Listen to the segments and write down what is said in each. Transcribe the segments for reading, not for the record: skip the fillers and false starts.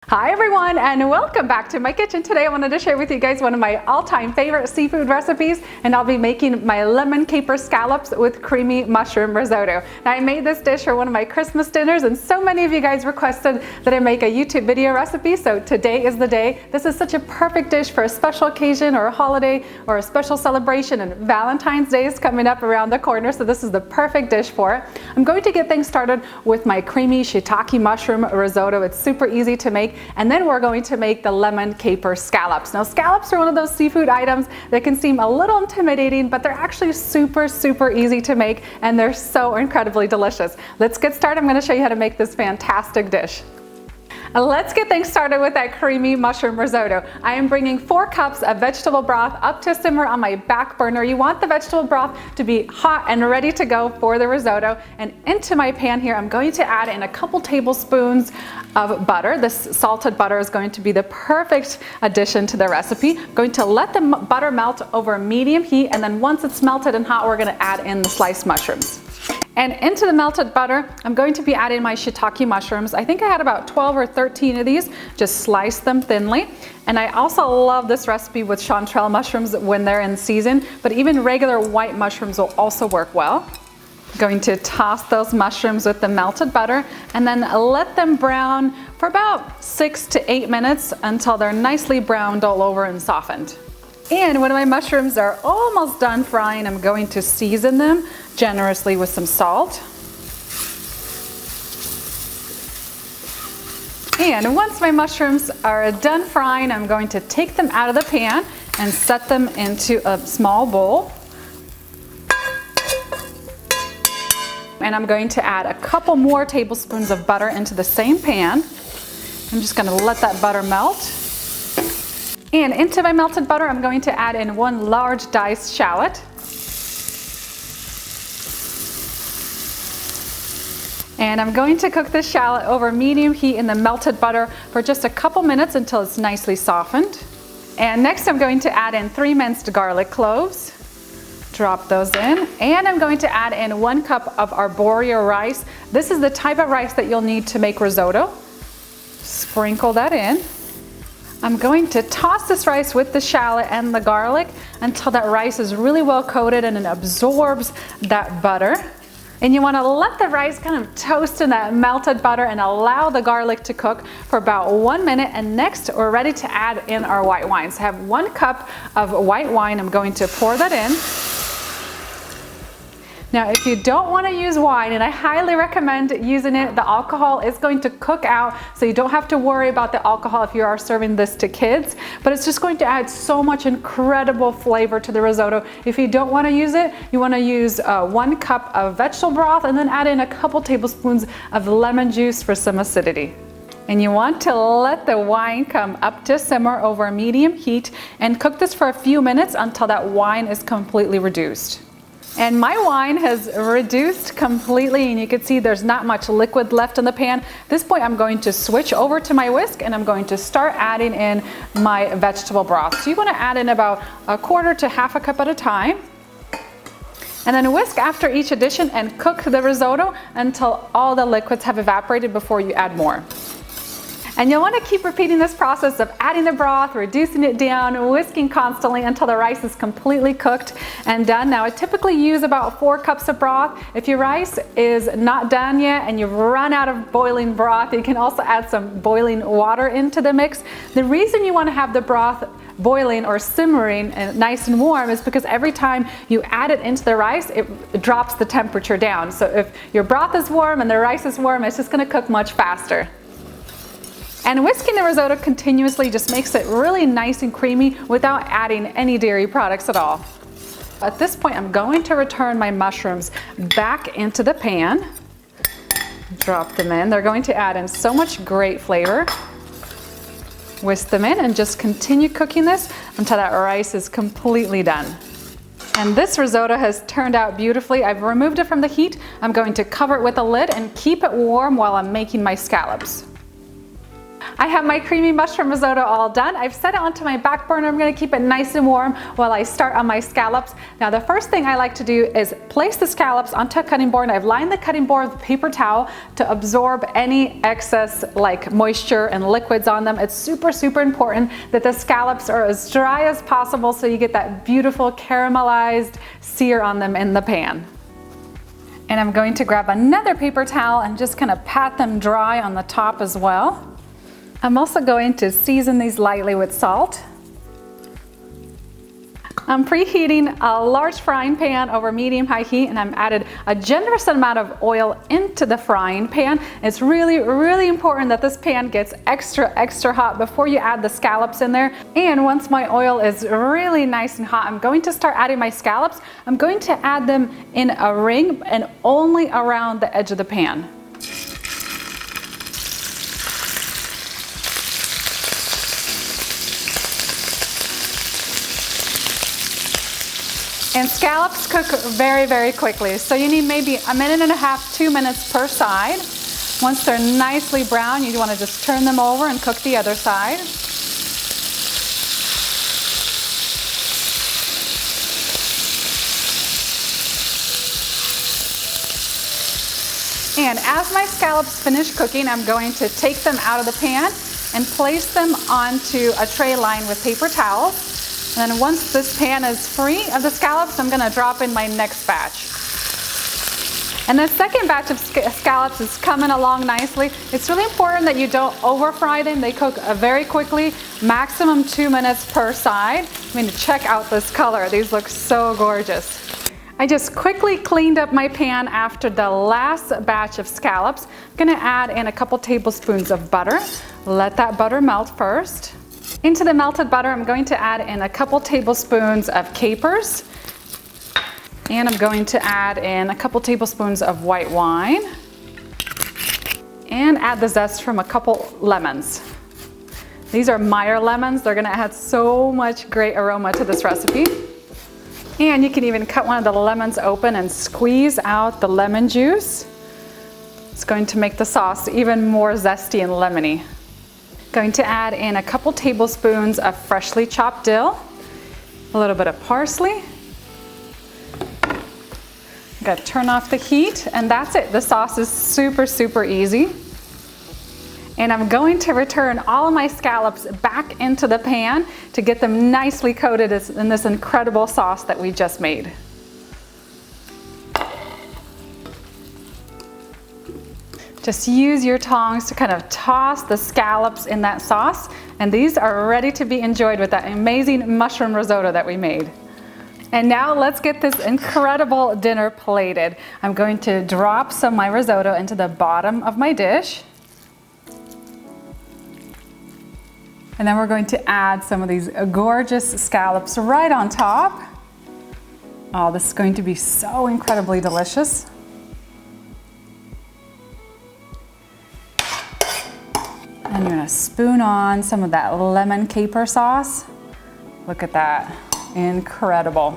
Hi everyone, and welcome back to my kitchen. Today I wanted to share with you guys one of my all-time favorite seafood recipes, and I'll be making my lemon caper scallops with creamy mushroom risotto. Now I made this dish for one of my Christmas dinners, and so many of you guys requested that I make a YouTube video recipe, so today is the day. This is such a perfect dish for a special occasion or a holiday or a special celebration, and Valentine's Day is coming up around the corner, so this is the perfect dish for it. I'm going to get things started with my creamy shiitake mushroom risotto. It's super easy to make. And then we're going to make the lemon caper scallops. Now scallops are one of those seafood items that can seem a little intimidating, but they're actually super easy to make, and they're so incredibly delicious. Let's get started. I'm going to show you how to make this fantastic dish. Let's get things started with that creamy mushroom risotto. I am bringing 4 cups of vegetable broth up to simmer on my back burner. You want the vegetable broth to be hot and ready to go for the risotto. And into my pan here, I'm going to add in a couple tablespoons of butter. This salted butter is going to be the perfect addition to the recipe. I'm going to let the butter melt over medium heat, and then once it's melted and hot, we're going to add in the sliced mushrooms. And into the melted butter, I'm going to be adding my shiitake mushrooms. I think I had about 12 or 13 of these. Just slice them thinly. And I also love this recipe with chanterelle mushrooms when they're in season, but even regular white mushrooms will also work well. Going to toss those mushrooms with the melted butter and then let them brown for about 6 to 8 minutes until they're nicely browned all over and softened. And when my mushrooms are almost done frying, I'm going to season them generously with some salt. And once my mushrooms are done frying, I'm going to take them out of the pan and set them into a small bowl. And I'm going to add a couple more tablespoons of butter into the same pan. I'm just going to let that butter melt. And into my melted butter, I'm going to add in 1 large diced shallot. And I'm going to cook this shallot over medium heat in the melted butter for just a couple minutes until it's nicely softened. And next I'm going to add in 3 minced garlic cloves. Drop those in. And I'm going to add in 1 cup of Arborio rice. This is the type of rice that you'll need to make risotto. Sprinkle that in. I'm going to toss this rice with the shallot and the garlic until that rice is really well coated and it absorbs that butter. And you want to let the rice kind of toast in that melted butter and allow the garlic to cook for about 1 minute. And next we're ready to add in our white wine. So I have 1 cup of white wine. I'm going to pour that in. Now if you don't want to use wine, and I highly recommend using it, the alcohol is going to cook out, so you don't have to worry about the alcohol if you are serving this to kids, but it's just going to add so much incredible flavor to the risotto. If you don't want to use it, you want to use 1 cup of vegetable broth and then add in a couple tablespoons of lemon juice for some acidity. And you want to let the wine come up to simmer over medium heat and cook this for a few minutes until that wine is completely reduced. And my wine has reduced completely, and you can see there's not much liquid left in the pan. At this point I'm going to switch over to my whisk and I'm going to start adding in my vegetable broth. So you want to add in about 1/4 to 1/2 cup at a time. And then whisk after each addition and cook the risotto until all the liquids have evaporated before you add more. And you'll want to keep repeating this process of adding the broth, reducing it down, whisking constantly until the rice is completely cooked and done. Now I typically use about 4 cups of broth. If your rice is not done yet and you've run out of boiling broth, you can also add some boiling water into the mix. The reason you want to have the broth boiling or simmering and nice and warm is because every time you add it into the rice, it drops the temperature down. So if your broth is warm and the rice is warm, it's just going to cook much faster. And whisking the risotto continuously just makes it really nice and creamy without adding any dairy products at all. At this point, I'm going to return my mushrooms back into the pan. Drop them in. They're going to add in so much great flavor. Whisk them in and just continue cooking this until that rice is completely done. And this risotto has turned out beautifully. I've removed it from the heat. I'm going to cover it with a lid and keep it warm while I'm making my scallops. I have my creamy mushroom risotto all done. I've set it onto my back burner. I'm gonna keep it nice and warm while I start on my scallops. Now the first thing I like to do is place the scallops onto a cutting board. I've lined the cutting board with a paper towel to absorb any excess like moisture and liquids on them. It's super, super important that the scallops are as dry as possible so you get that beautiful caramelized sear on them in the pan. And I'm going to grab another paper towel and just kind of pat them dry on the top as well. I'm also going to season these lightly with salt. I'm preheating a large frying pan over medium-high heat, and I'm added a generous amount of oil into the frying pan. It's really, really important that this pan gets extra, extra hot before you add the scallops in there. And once my oil is really nice and hot, I'm going to start adding my scallops. I'm going to add them in a ring and only around the edge of the pan. And scallops cook very, very quickly. So you need maybe 1.5 minutes, 2 minutes per side. Once they're nicely brown, you want to just turn them over and cook the other side. And as my scallops finish cooking, I'm going to take them out of the pan and place them onto a tray lined with paper towels. And then once this pan is free of the scallops, I'm going to drop in my next batch. And the second batch of scallops is coming along nicely. It's really important that you don't over fry them. They cook very quickly, maximum 2 minutes per side. I mean, check out this color. These look so gorgeous. I just quickly cleaned up my pan after the last batch of scallops. I'm going to add in a couple tablespoons of butter. Let that butter melt first. Into the melted butter, I'm going to add in a couple tablespoons of capers. And I'm going to add in a couple tablespoons of white wine. And add the zest from a couple lemons. These are Meyer lemons. They're gonna add so much great aroma to this recipe. And you can even cut one of the lemons open and squeeze out the lemon juice. It's going to make the sauce even more zesty and lemony. Going to add in a couple tablespoons of freshly chopped dill, a little bit of parsley. Got to turn off the heat, and that's it. The sauce is super, super easy. And I'm going to return all of my scallops back into the pan to get them nicely coated in this incredible sauce that we just made. Just use your tongs to kind of toss the scallops in that sauce, and these are ready to be enjoyed with that amazing mushroom risotto that we made. And now let's get this incredible dinner plated. I'm going to drop some of my risotto into the bottom of my dish. And then we're going to add some of these gorgeous scallops right on top. Oh, this is going to be so incredibly delicious. And you're gonna spoon on some of that lemon caper sauce. Look at that, incredible.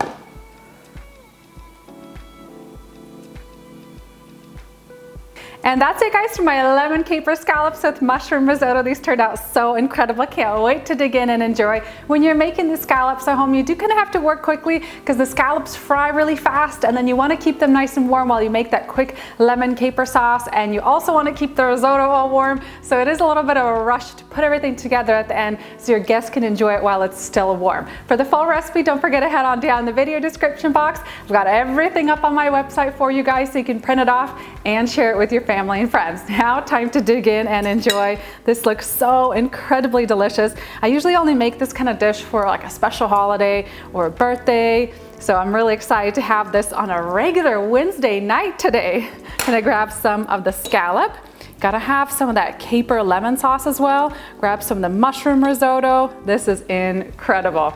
And that's it, guys, for my lemon caper scallops with mushroom risotto. These turned out so incredible. Can't wait to dig in and enjoy. When you're making the scallops at home, you do kind of have to work quickly because the scallops fry really fast, and then you want to keep them nice and warm while you make that quick lemon caper sauce, and you also want to keep the risotto all warm. So it is a little bit of a rush to put everything together at the end so your guests can enjoy it while it's still warm. For the full recipe, don't forget to head on down the video description box. I've got everything up on my website for you guys so you can print it off and share it with your family and friends. Now time to dig in and enjoy. This looks so incredibly delicious. I usually only make this kind of dish for like a special holiday or a birthday, so I'm really excited to have this on a regular Wednesday night today. I'm gonna grab some of the scallop. Gotta have some of that caper lemon sauce as well. Grab some of the mushroom risotto. This is incredible.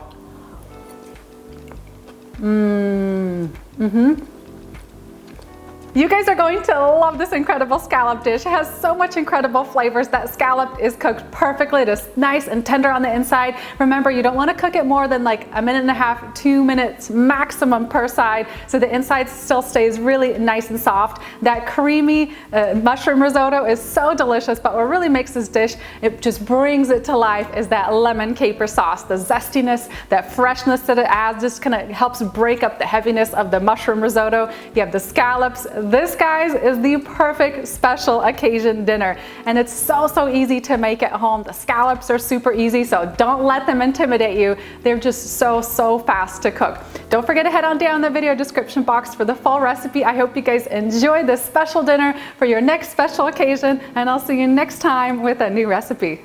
You guys are going to love this incredible scallop dish. It has so much incredible flavors. That scallop is cooked perfectly. It is nice and tender on the inside. Remember, you don't want to cook it more than like 1.5 to 2 minutes maximum per side, so the inside still stays really nice and soft. That creamy mushroom risotto is so delicious, but what really makes this dish, it just brings it to life, is that lemon caper sauce. The zestiness, that freshness that it adds just kind of helps break up the heaviness of the mushroom risotto. You have the scallops. This, guys, is the perfect special occasion dinner, and it's so easy to make at home. The scallops are super easy, so don't let them intimidate you. They're just so fast to cook. Don't forget to head on down the video description box for the full recipe. I hope you guys enjoy this special dinner for your next special occasion, and I'll see you next time with a new recipe.